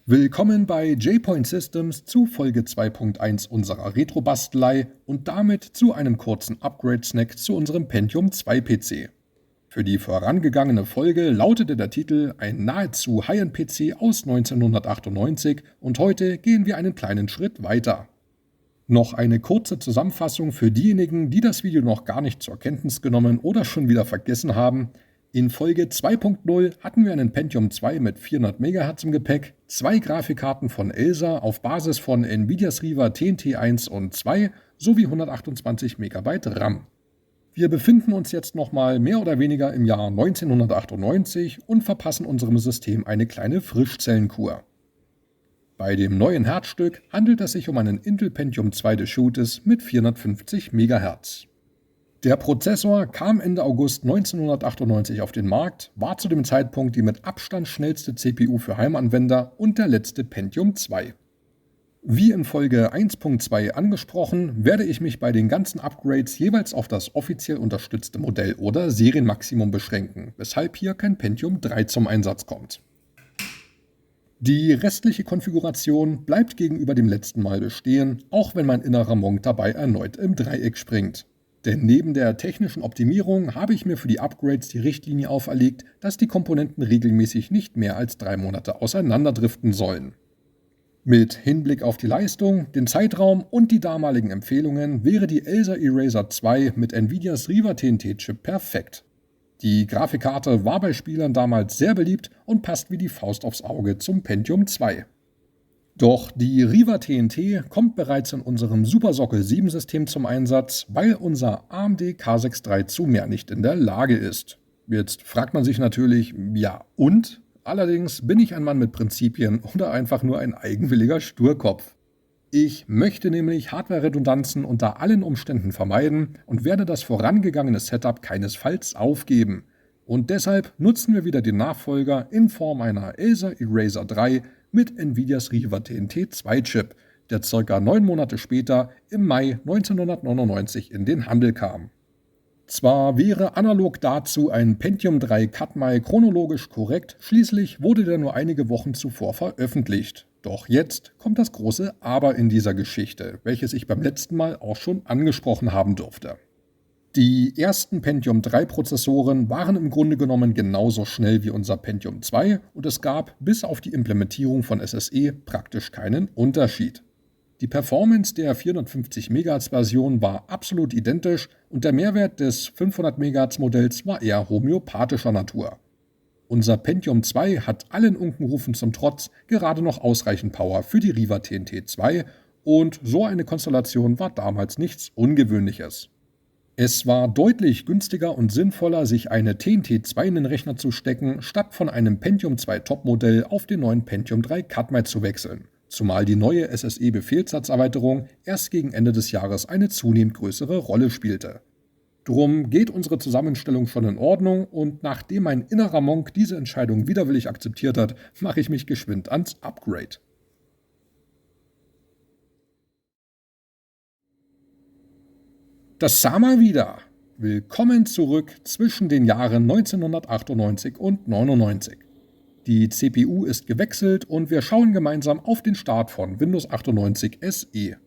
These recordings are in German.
Willkommen bei J-Point Systems zu Folge 2.1 unserer Retro-Bastelei und damit zu einem kurzen Upgrade-Snack zu unserem Pentium 2 PC. Für die vorangegangene Folge lautete der Titel ein nahezu High-End-PC aus 1998 und heute gehen wir einen kleinen Schritt weiter. Noch eine kurze Zusammenfassung für diejenigen, die das Video noch gar nicht zur Kenntnis genommen oder schon wieder vergessen haben. In Folge 2.0 hatten wir einen Pentium 2 mit 400 MHz im Gepäck, 2 Grafikkarten von Elsa auf Basis von Nvidias Riva TNT 1 und 2 sowie 128 MB RAM. Wir befinden uns jetzt nochmal mehr oder weniger im Jahr 1998 und verpassen unserem System eine kleine Frischzellenkur. Bei dem neuen Herzstück handelt es sich um einen Intel Pentium 2 Deschutes mit 450 MHz. Der Prozessor kam Ende August 1998 auf den Markt, war zu dem Zeitpunkt die mit Abstand schnellste CPU für Heimanwender und der letzte Pentium 2. Wie in Folge 1.2 angesprochen, werde ich mich bei den ganzen Upgrades jeweils auf das offiziell unterstützte Modell oder Serienmaximum beschränken, weshalb hier kein Pentium 3 zum Einsatz kommt. Die restliche Konfiguration bleibt gegenüber dem letzten Mal bestehen, auch wenn mein innerer Monk dabei erneut im Dreieck springt. Denn neben der technischen Optimierung habe ich mir für die Upgrades die Richtlinie auferlegt, dass die Komponenten regelmäßig nicht mehr als 3 Monate auseinanderdriften sollen. Mit Hinblick auf die Leistung, den Zeitraum und die damaligen Empfehlungen wäre die Elsa Eraser 2 mit Nvidias Riva TNT-Chip perfekt. Die Grafikkarte war bei Spielern damals sehr beliebt und passt wie die Faust aufs Auge zum Pentium 2. Doch die Riva TNT kommt bereits in unserem Supersockel 7 System zum Einsatz, weil unser AMD K6 III zu mehr nicht in der Lage ist. Jetzt fragt man sich natürlich, ja und? Allerdings bin ich ein Mann mit Prinzipien oder einfach nur ein eigenwilliger Sturkopf. Ich möchte nämlich Hardware-Redundanzen unter allen Umständen vermeiden und werde das vorangegangene Setup keinesfalls aufgeben. Und deshalb nutzen wir wieder den Nachfolger in Form einer Elsa Eraser 3 mit Nvidias Riva TNT 2 Chip, der ca. 9 Monate später im Mai 1999 in den Handel kam. Zwar wäre analog dazu ein Pentium 3 Katmai chronologisch korrekt, schließlich wurde der nur einige Wochen zuvor veröffentlicht. Doch jetzt kommt das große Aber in dieser Geschichte, welches ich beim letzten Mal auch schon angesprochen haben durfte. Die ersten Pentium 3 Prozessoren waren im Grunde genommen genauso schnell wie unser Pentium 2 und es gab bis auf die Implementierung von SSE praktisch keinen Unterschied. Die Performance der 450 MHz Version war absolut identisch und der Mehrwert des 500 MHz Modells war eher homöopathischer Natur. Unser Pentium 2 hat allen Unkenrufen zum Trotz gerade noch ausreichend Power für die Riva TNT 2 und so eine Konstellation war damals nichts Ungewöhnliches. Es war deutlich günstiger und sinnvoller, sich eine TNT 2 in den Rechner zu stecken, statt von einem Pentium 2 Topmodell auf den neuen Pentium 3 Katmai zu wechseln, zumal die neue SSE-Befehlssatzerweiterung erst gegen Ende des Jahres eine zunehmend größere Rolle spielte. Drum geht unsere Zusammenstellung schon in Ordnung und nachdem mein innerer Monk diese Entscheidung widerwillig akzeptiert hat, mache ich mich geschwind ans Upgrade. Das sah mal wieder. Willkommen zurück zwischen den Jahren 1998 und 99. Die CPU ist gewechselt und wir schauen gemeinsam auf den Start von Windows 98 SE.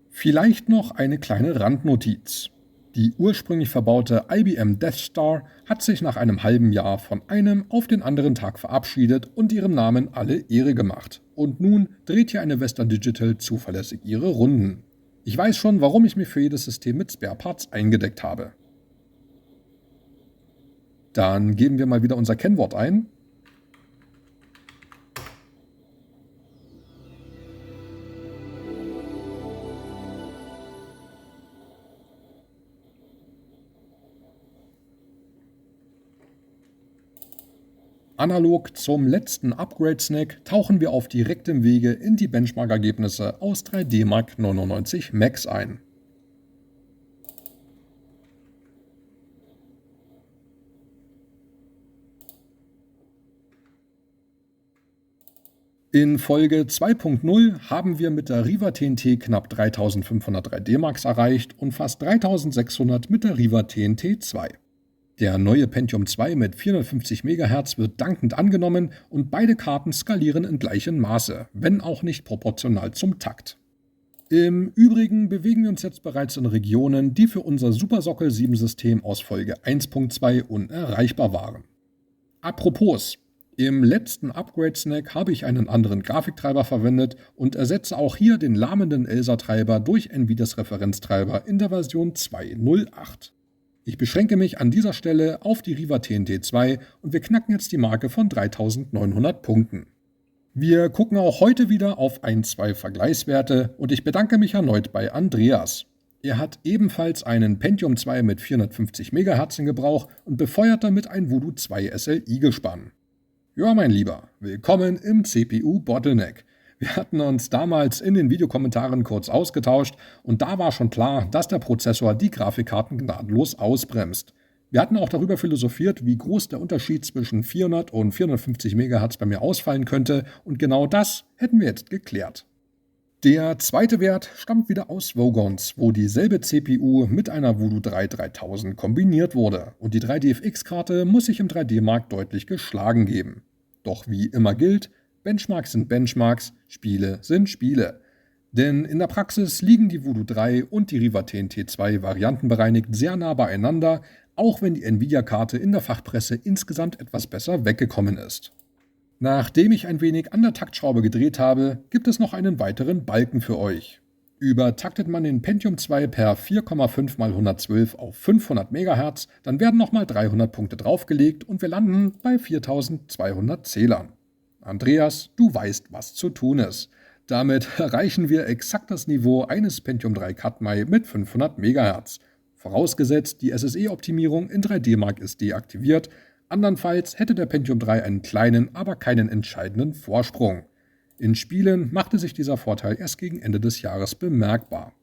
Vielleicht noch eine kleine Randnotiz. Die ursprünglich verbaute IBM Death Star hat sich nach einem halben Jahr von einem auf den anderen Tag verabschiedet und ihrem Namen alle Ehre gemacht. Und nun dreht hier eine Western Digital zuverlässig ihre Runden. Ich weiß schon, warum ich mich für jedes System mit Spareparts eingedeckt habe. Dann geben wir mal wieder unser Kennwort ein. Analog zum letzten Upgrade-Snack tauchen wir auf direktem Wege in die Benchmark-Ergebnisse aus 3D Mark 99 Max ein. In Folge 2.0 haben wir mit der Riva TNT knapp 3500 3D Marks erreicht und fast 3600 mit der Riva TNT 2. Der neue Pentium 2 mit 450 MHz wird dankend angenommen und beide Karten skalieren in gleichem Maße, wenn auch nicht proportional zum Takt. Im Übrigen bewegen wir uns jetzt bereits in Regionen, die für unser Supersockel 7-System aus Folge 1.2 unerreichbar waren. Apropos, im letzten Upgrade-Snack habe ich einen anderen Grafiktreiber verwendet und ersetze auch hier den lahmenden Elsa-Treiber durch Nvidias Referenztreiber in der Version 2.0.8. Ich beschränke mich an dieser Stelle auf die Riva TNT 2 und wir knacken jetzt die Marke von 3900 Punkten. Wir gucken auch heute wieder auf 2 Vergleichswerte und ich bedanke mich erneut bei Andreas. Er hat ebenfalls einen Pentium 2 mit 450 MHz in Gebrauch und befeuert damit ein Voodoo 2 SLI-Gespann. Ja, mein Lieber, willkommen im CPU-Bottleneck. Wir hatten uns damals in den Videokommentaren kurz ausgetauscht und da war schon klar, dass der Prozessor die Grafikkarten gnadenlos ausbremst. Wir hatten auch darüber philosophiert, wie groß der Unterschied zwischen 400 und 450 MHz bei mir ausfallen könnte und genau das hätten wir jetzt geklärt. Der zweite Wert stammt wieder aus Vogons, wo dieselbe CPU mit einer Voodoo 3 3000 kombiniert wurde und die 3DFX-Karte muss sich im 3D-Markt deutlich geschlagen geben. Doch wie immer gilt, Benchmarks sind Benchmarks, Spiele sind Spiele. Denn in der Praxis liegen die Voodoo 3 und die Riva TNT 2 variantenbereinigt sehr nah beieinander, auch wenn die Nvidia-Karte in der Fachpresse insgesamt etwas besser weggekommen ist. Nachdem ich ein wenig an der Taktschraube gedreht habe, gibt es noch einen weiteren Balken für euch. Übertaktet man den Pentium 2 per 4,5 x 112 auf 500 MHz, dann werden nochmal 300 Punkte draufgelegt und wir landen bei 4200 Zählern. Andreas, du weißt, was zu tun ist. Damit erreichen wir exakt das Niveau eines Pentium 3 Katmai mit 500 MHz. Vorausgesetzt, die SSE-Optimierung in 3D-Mark ist deaktiviert, andernfalls hätte der Pentium 3 einen kleinen, aber keinen entscheidenden Vorsprung. In Spielen machte sich dieser Vorteil erst gegen Ende des Jahres bemerkbar.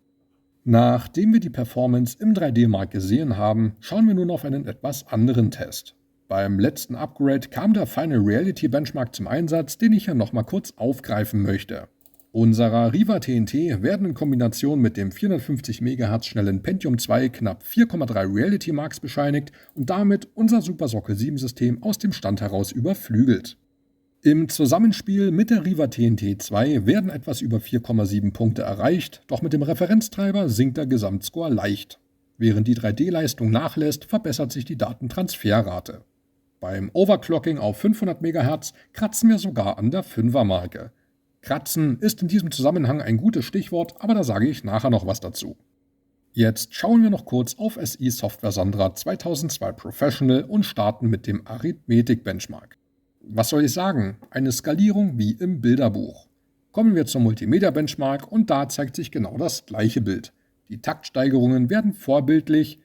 Nachdem wir die Performance im 3D-Mark gesehen haben, schauen wir nun auf einen etwas anderen Test. Beim letzten Upgrade kam der Final Reality Benchmark zum Einsatz, den ich hier nochmal kurz aufgreifen möchte. Unserer Riva TNT werden in Kombination mit dem 450 MHz schnellen Pentium 2 knapp 4,3 Reality Marks bescheinigt und damit unser Supersockel 7 System aus dem Stand heraus überflügelt. Im Zusammenspiel mit der Riva TNT 2 werden etwas über 4,7 Punkte erreicht, doch mit dem Referenztreiber sinkt der Gesamtscore leicht. Während die 3D-Leistung nachlässt, verbessert sich die Datentransferrate. Beim Overclocking auf 500 MHz kratzen wir sogar an der 5er-Marke. Kratzen ist in diesem Zusammenhang ein gutes Stichwort, aber da sage ich nachher noch was dazu. Jetzt schauen wir noch kurz auf SI Software Sandra 2002 Professional und starten mit dem Arithmetik-Benchmark. Was soll ich sagen? Eine Skalierung wie im Bilderbuch. Kommen wir zum Multimedia-Benchmark und da zeigt sich genau das gleiche Bild. Die Taktsteigerungen werden vorbildlichst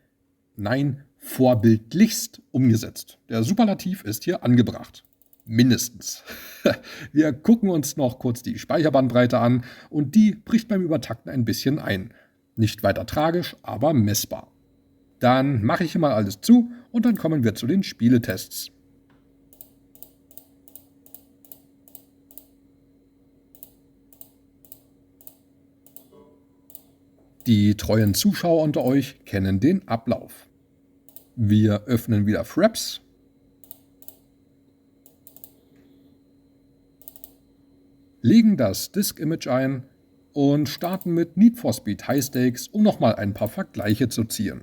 umgesetzt. Der Superlativ ist hier angebracht. Mindestens. Wir gucken uns noch kurz die Speicherbandbreite an und die bricht beim Übertakten ein bisschen ein. Nicht weiter tragisch, aber messbar. Dann mache ich hier mal alles zu und dann kommen wir zu den Spieletests. Die treuen Zuschauer unter euch kennen den Ablauf. Wir öffnen wieder Fraps. Legen das Disk-Image ein und starten mit Need for Speed High Stakes, um nochmal ein paar Vergleiche zu ziehen.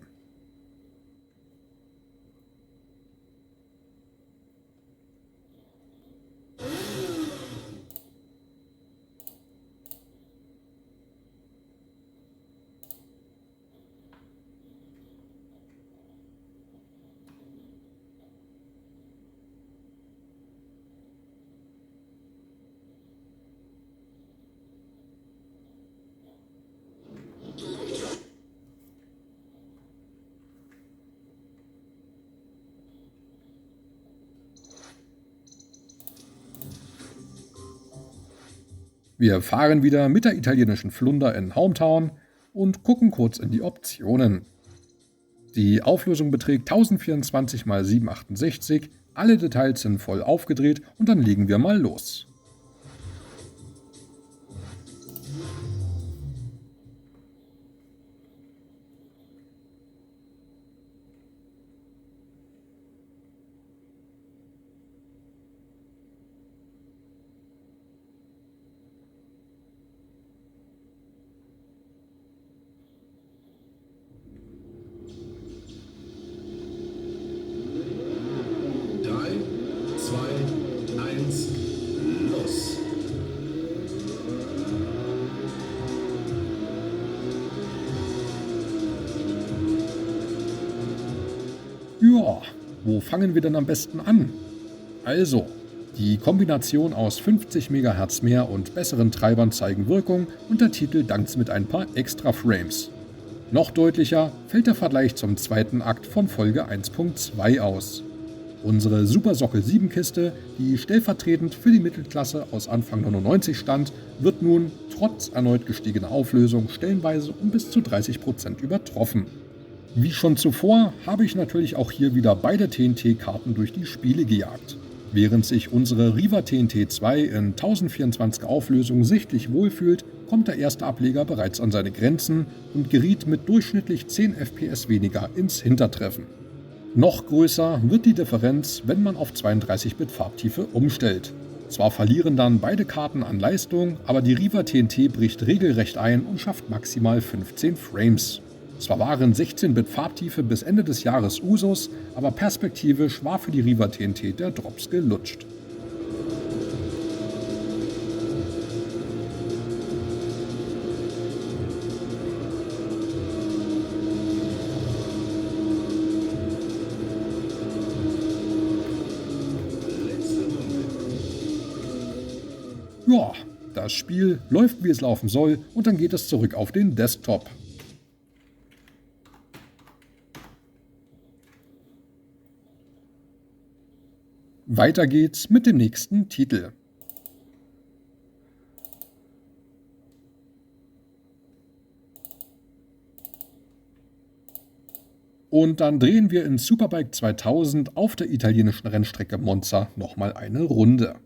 Wir fahren wieder mit der italienischen Flunder in Hometown und gucken kurz in die Optionen. Die Auflösung beträgt 1024 x 768, alle Details sind voll aufgedreht und dann legen wir mal los. Ja, wo fangen wir denn am besten an? Also, die Kombination aus 50 MHz mehr und besseren Treibern zeigen Wirkung und der Titel dankt's mit ein paar extra Frames. Noch deutlicher fällt der Vergleich zum zweiten Akt von Folge 1.2 aus. Unsere Super Sockel 7 Kiste, die stellvertretend für die Mittelklasse aus Anfang 99 stand, wird nun trotz erneut gestiegener Auflösung stellenweise um bis zu 30% übertroffen. Wie schon zuvor habe ich natürlich auch hier wieder beide TNT-Karten durch die Spiele gejagt. Während sich unsere Riva TNT 2 in 1024 Auflösung sichtlich wohlfühlt, kommt der erste Ableger bereits an seine Grenzen und geriet mit durchschnittlich 10 FPS weniger ins Hintertreffen. Noch größer wird die Differenz, wenn man auf 32-Bit Farbtiefe umstellt. Zwar verlieren dann beide Karten an Leistung, aber die Riva TNT bricht regelrecht ein und schafft maximal 15 Frames. Zwar waren 16-Bit Farbtiefe bis Ende des Jahres Usus, aber perspektivisch war für die Riva TNT der Drops gelutscht. Ja, das Spiel läuft wie es laufen soll und dann geht es zurück auf den Desktop. Weiter geht's mit dem nächsten Titel. Und dann drehen wir in Superbike 2000 auf der italienischen Rennstrecke Monza nochmal eine Runde.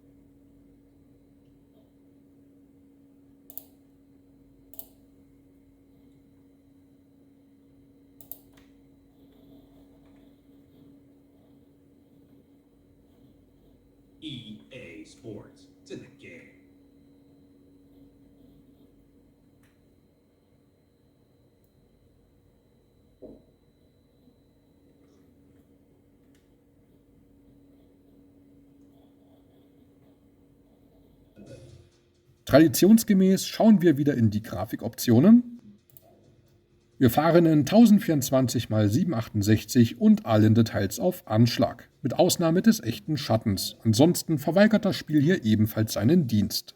EA Sports. It's in the game. Traditionsgemäß schauen wir wieder in die Grafikoptionen. Wir fahren in 1024 x 768 und allen Details auf Anschlag, mit Ausnahme des echten Schattens. Ansonsten verweigert das Spiel hier ebenfalls seinen Dienst.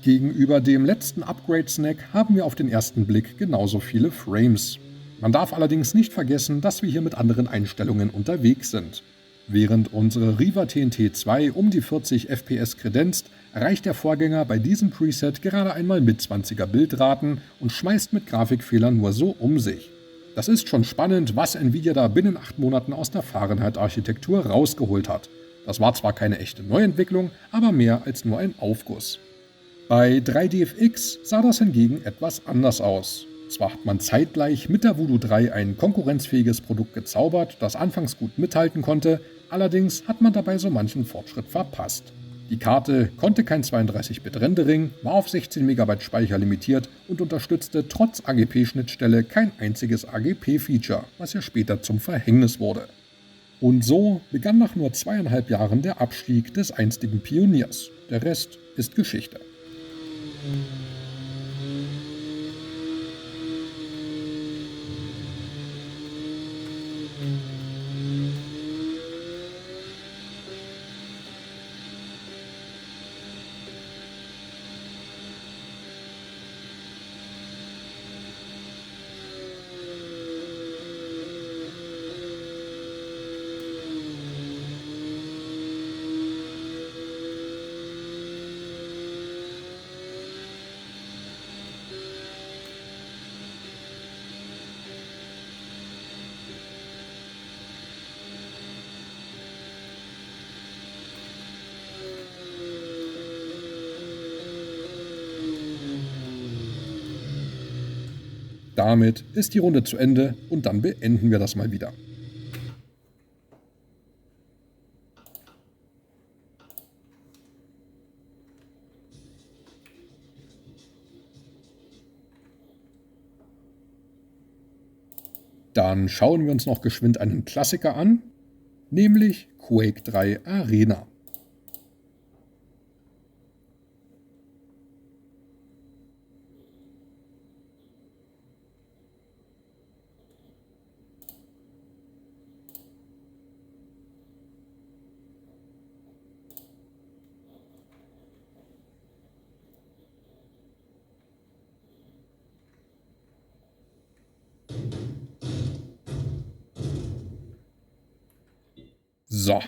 Gegenüber dem letzten Upgrade-Snack haben wir auf den ersten Blick genauso viele Frames. Man darf allerdings nicht vergessen, dass wir hier mit anderen Einstellungen unterwegs sind. Während unsere Riva TNT 2 um die 40 FPS kredenzt, erreicht der Vorgänger bei diesem Preset gerade einmal mit 20er Bildraten und schmeißt mit Grafikfehlern nur so um sich. Das ist schon spannend, was Nvidia da binnen 8 Monaten aus der Fahrenheit-Architektur rausgeholt hat. Das war zwar keine echte Neuentwicklung, aber mehr als nur ein Aufguss. Bei 3DFX sah das hingegen etwas anders aus. Zwar hat man zeitgleich mit der Voodoo 3 ein konkurrenzfähiges Produkt gezaubert, das anfangs gut mithalten konnte, allerdings hat man dabei so manchen Fortschritt verpasst. Die Karte konnte kein 32-Bit-Rendering, war auf 16 MB Speicher limitiert und unterstützte trotz AGP-Schnittstelle kein einziges AGP-Feature, was ja später zum Verhängnis wurde. Und so begann nach nur 2,5 Jahren der Abstieg des einstigen Pioniers. Der Rest ist Geschichte. damit ist die Runde zu Ende und dann beenden wir das mal wieder. Dann schauen wir uns noch geschwind einen Klassiker an, nämlich Quake 3 Arena. So,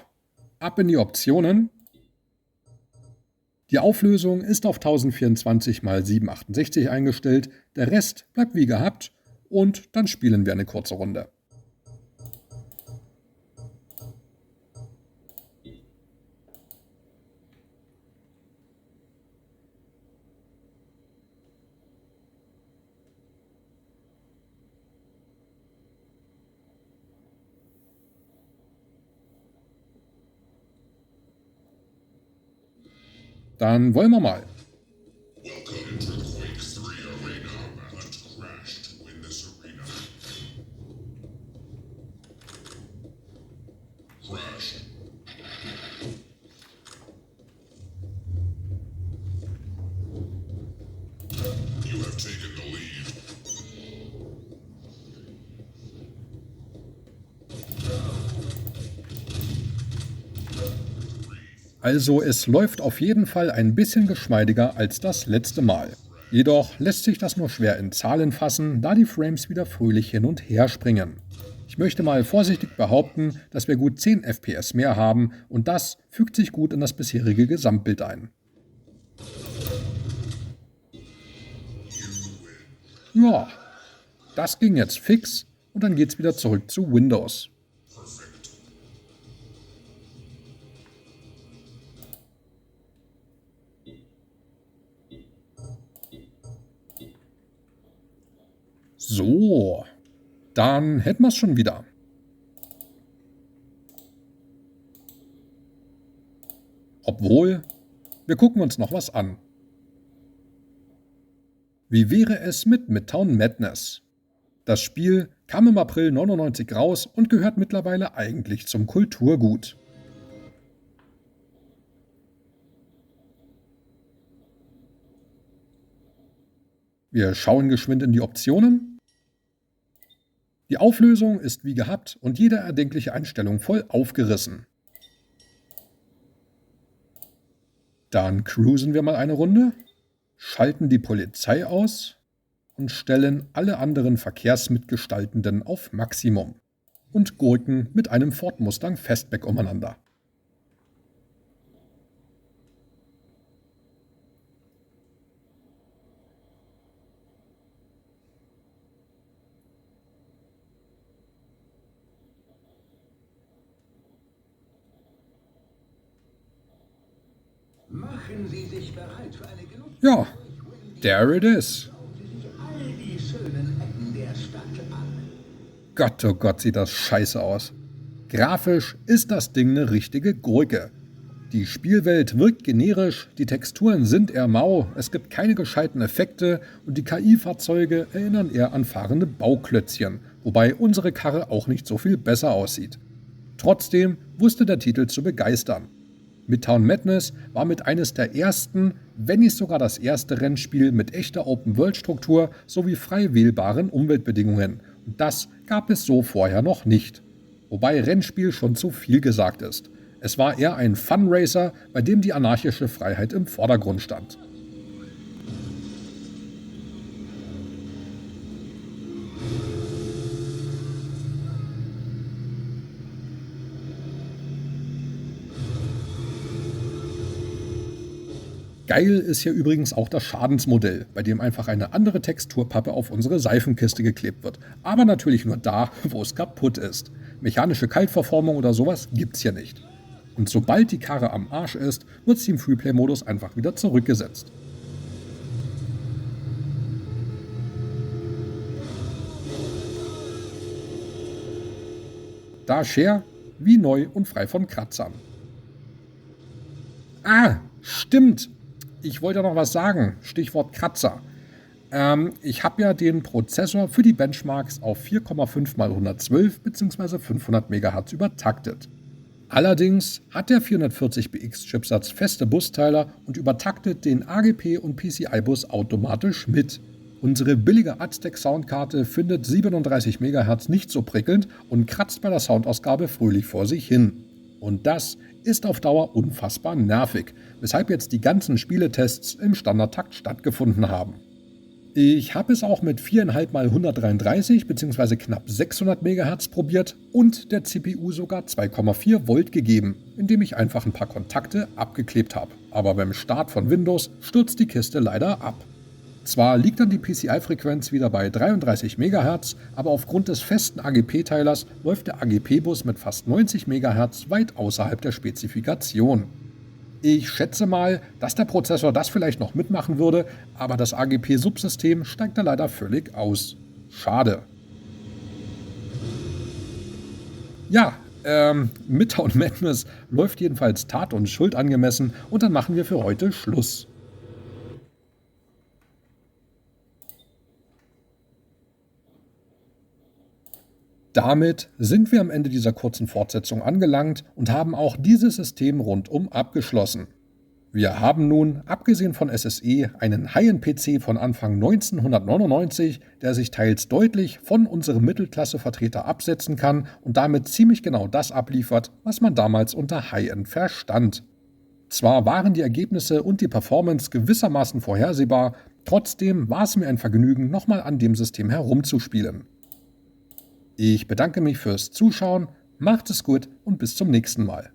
ab in die Optionen. Die Auflösung ist auf 1024 x 768 eingestellt, der Rest bleibt wie gehabt und dann spielen wir eine kurze Runde. Dann wollen wir mal. Welcome to Quake 3 Arena and crash to win this arena. Crash. You have taken the lead. Also es läuft auf jeden Fall ein bisschen geschmeidiger als das letzte Mal. Jedoch lässt sich das nur schwer in Zahlen fassen, da die Frames wieder fröhlich hin und her springen. Ich möchte mal vorsichtig behaupten, dass wir gut 10 FPS mehr haben und das fügt sich gut in das bisherige Gesamtbild ein. Ja, das ging jetzt fix und dann geht's wieder zurück zu Windows. So, dann hätten wir es schon wieder. Obwohl, wir gucken uns noch was an. Wie wäre es mit Midtown Madness? Das Spiel kam im April 99 raus und gehört mittlerweile eigentlich zum Kulturgut. Wir schauen geschwind in die Optionen. Die Auflösung ist wie gehabt und jede erdenkliche Einstellung voll aufgerissen. Dann cruisen wir mal eine Runde, schalten die Polizei aus und stellen alle anderen Verkehrsmitgestaltenden auf Maximum und gurken mit einem Ford Mustang Fastback umeinander. Machen Sie sich bereit für eine Gelung. Ja, there it is. All die schönen Ecken der Stadt an. Gott, oh Gott, sieht das scheiße aus. Grafisch ist das Ding eine richtige Gurke. Die Spielwelt wirkt generisch, die Texturen sind eher mau, es gibt keine gescheiten Effekte und die KI-Fahrzeuge erinnern eher an fahrende Bauklötzchen, wobei unsere Karre auch nicht so viel besser aussieht. Trotzdem wusste der Titel zu begeistern. Midtown Madness war mit eines der ersten, wenn nicht sogar das erste Rennspiel mit echter Open-World-Struktur sowie frei wählbaren Umweltbedingungen. Und das gab es so vorher noch nicht. Wobei Rennspiel schon zu viel gesagt ist. Es war eher ein Fun-Racer, bei dem die anarchische Freiheit im Vordergrund stand. Geil ist hier übrigens auch das Schadensmodell, bei dem einfach eine andere Texturpappe auf unsere Seifenkiste geklebt wird. Aber natürlich nur da, wo es kaputt ist. Mechanische Kaltverformung oder sowas gibt's hier nicht. Und sobald die Karre am Arsch ist, wird sie im Freeplay-Modus einfach wieder zurückgesetzt. da Share, wie neu und frei von Kratzern. Ah, stimmt. Ich wollte noch was sagen. Stichwort Kratzer. Ich habe ja den Prozessor für die Benchmarks auf 4,5 x 112 bzw. 500 MHz übertaktet. Allerdings hat der 440BX-Chipsatz feste Busteiler und übertaktet den AGP- und PCI-Bus automatisch mit. Unsere billige Aztec-Soundkarte findet 37 MHz nicht so prickelnd und kratzt bei der Soundausgabe fröhlich vor sich hin. Und das ist auf Dauer unfassbar nervig, weshalb jetzt die ganzen Spieletests im Standardtakt stattgefunden haben. Ich habe es auch mit 4,5 x 133 bzw. knapp 600 MHz probiert und der CPU sogar 2,4 Volt gegeben, indem ich einfach ein paar Kontakte abgeklebt habe. Aber beim Start von Windows stürzt die Kiste leider ab. Zwar liegt dann die PCI-Frequenz wieder bei 33 MHz, aber aufgrund des festen AGP-Teilers läuft der AGP-Bus mit fast 90 MHz weit außerhalb der Spezifikation. Ich schätze mal, dass der Prozessor das vielleicht noch mitmachen würde, aber das AGP-Subsystem steigt da leider völlig aus. Schade. Ja, Midtown Madness läuft jedenfalls tat- und schuldangemessen und dann machen wir für heute Schluss. Damit sind wir am Ende dieser kurzen Fortsetzung angelangt und haben auch dieses System rundum abgeschlossen. Wir haben nun, abgesehen von SSE, einen High-End-PC von Anfang 1999, der sich teils deutlich von unserem Mittelklasse-Vertreter absetzen kann und damit ziemlich genau das abliefert, was man damals unter High-End verstand. Zwar waren die Ergebnisse und die Performance gewissermaßen vorhersehbar, trotzdem war es mir ein Vergnügen, nochmal an dem System herumzuspielen. Ich bedanke mich fürs Zuschauen, macht es gut und bis zum nächsten Mal.